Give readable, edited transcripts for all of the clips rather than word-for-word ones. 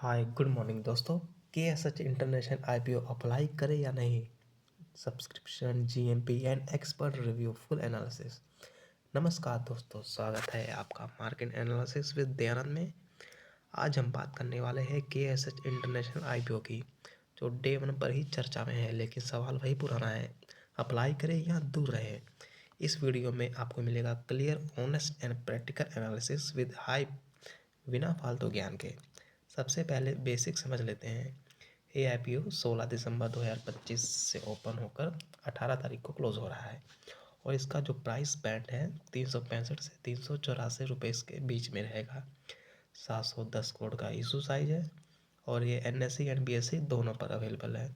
Hi good morning दोस्तों। KSH international IPO apply करें या नहीं, subscription GMP and expert review full analysis. नमस्कार दोस्तों, स्वागत है आपका मार्केट एनालिसिस विद दयानंद में। आज हम बात करने वाले हैं KSH इंटरनेशनल IPO की, जो डे 1 पर ही चर्चा में है, लेकिन सवाल वही पुराना है, अप्लाई करें या दूर रहे। इस वीडियो में आपको मिलेगा clear, honest and practical analysis with high, बिना फालतू ज्ञान के। सबसे पहले बेसिक समझ लेते हैं। ये IPO 16 दिसंबर 2025 से ओपन होकर 18 तारीख को क्लोज हो रहा है और इसका जो प्राइस बैंड है 365 से 384 रुपये के बीच में रहेगा। 710 करोड़ का इशू साइज है और ये NSE एंड BSE दोनों पर अवेलेबल है।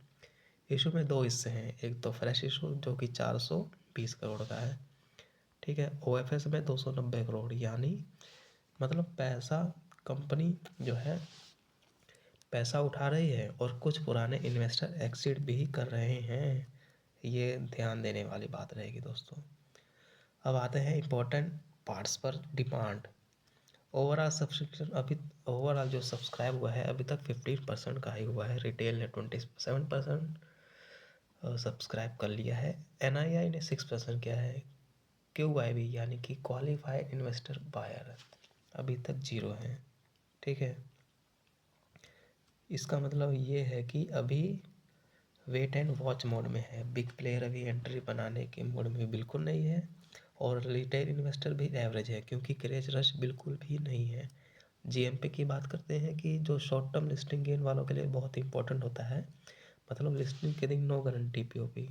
इशू में दो हिस्से हैं, एक तो फ्रेश इशू जो कि 420 करोड़ का है, ठीक है। OFS में 290 करोड़, यानी मतलब पैसा कंपनी जो है पैसा उठा रही है और कुछ पुराने इन्वेस्टर एग्जिट भी कर रहे हैं। ये ध्यान देने वाली बात रहेगी दोस्तों। अब आते हैं इम्पोर्टेंट पार्ट्स पर। डिमांड, ओवरऑल सब्सक्रिप्शन अभी ओवरऑल जो सब्सक्राइब हुआ है अभी तक 15% का ही हुआ है। रिटेल ने 27% सब्सक्राइब कर लिया है। NII ने 6% किया है। QIB यानी कि क्वालिफाइड इन्वेस्टर बायर अभी तक 0 है, ठीक है। इसका मतलब ये है कि अभी वेट एंड वॉच मोड में है। बिग प्लेयर अभी एंट्री बनाने के मोड में बिल्कुल नहीं है और रिटेल इन्वेस्टर भी एवरेज है, क्योंकि क्रेज रश बिल्कुल भी नहीं है। GMP की बात करते हैं कि जो शॉर्ट टर्म लिस्टिंग गेन वालों के लिए बहुत इंपॉर्टेंट होता है। मतलब लिस्टिंग के दिन no guarantee POP,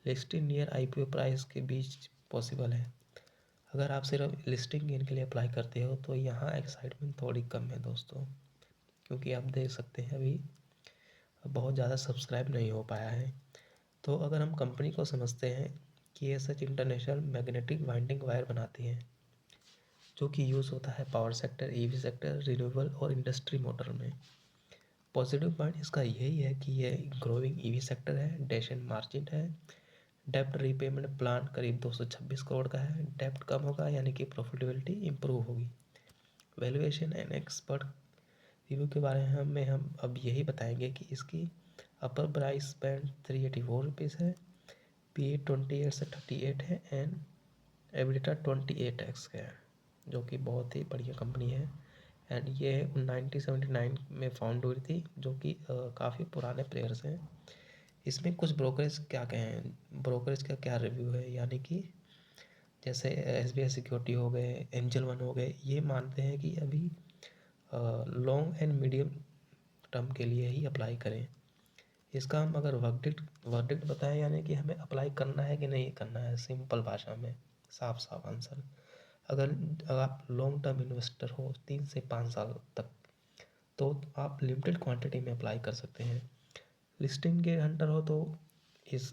listing near IPO price के बीच पॉसिबल है। अगर आप सिर्फ लिस्टिंग गेन के लिए अप्लाई करते हो तो यहाँ एक्साइटमेंट थोड़ी कम है दोस्तों, क्योंकि आप देख सकते हैं अभी बहुत ज़्यादा सब्सक्राइब नहीं हो पाया है। तो अगर हम कंपनी को समझते हैं कि ये सच इंटरनेशनल मैग्नेटिक वाइंडिंग वायर बनाती है, जो कि यूज़ होता है power sector, EV sector, renewable और इंडस्ट्री मोटर में। पॉजिटिव पॉइंट इसका यही है कि ये ग्रोइंग EV सेक्टर है, डेसेंट मार्जिन है, डेप्ट रीपेमेंट प्लान करीब 226 करोड़ का है। डेप्ट कम होगा यानी कि प्रॉफिटेबिलिटी इंप्रूव होगी। वैल्यूएशन एंड एक्सपर्ट रिव्यू के बारे में हम अब यही बताएंगे कि इसकी अपर प्राइस बैंड 384 रुपीज़ है, PE 28 से 38 है एंड EBITDA 28x का है, जो कि बहुत ही बढ़िया कंपनी है। एंड ये 1979 में फाउंड हुई थी, जो कि काफ़ी पुराने प्लेयर्स हैं। इसमें कुछ ब्रोकरेज क्या कहें, ब्रोकरेज का क्या रिव्यू है, यानी कि जैसे SBI सिक्योरिटी हो गए, एंजल वन हो गए, ये मानते हैं कि अभी लॉन्ग एंड मीडियम टर्म के लिए ही अप्लाई करें। इसका हम अगर वर्डिक्ट बताएं, यानी कि हमें अप्लाई करना है कि नहीं करना है, सिंपल भाषा में साफ साफ आंसर। अगर आप लॉन्ग टर्म इन्वेस्टर हो 3 से 5 साल तक, तो आप लिमिटेड क्वांटिटी में अप्लाई कर सकते हैं। लिस्टिंग के हंटर हो तो इस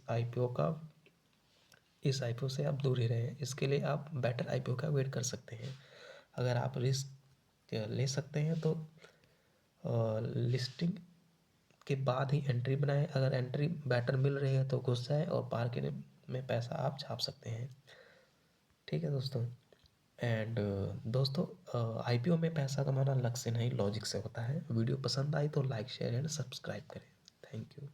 IPO से आप दूर ही रहें। इसके लिए आप बेटर IPO का वेट कर सकते हैं। अगर आप रिस्क ले सकते हैं तो लिस्टिंग के बाद ही एंट्री बनाएं। अगर एंट्री बेटर मिल रही है तो घुस जाए और मार्केट में पैसा आप छाप सकते हैं, ठीक है दोस्तों। एंड दोस्तों, IPO में पैसा कमाना लक से नहीं लॉजिक से होता है। वीडियो पसंद आई तो लाइक, शेयर एंड सब्सक्राइब करें। Thank you.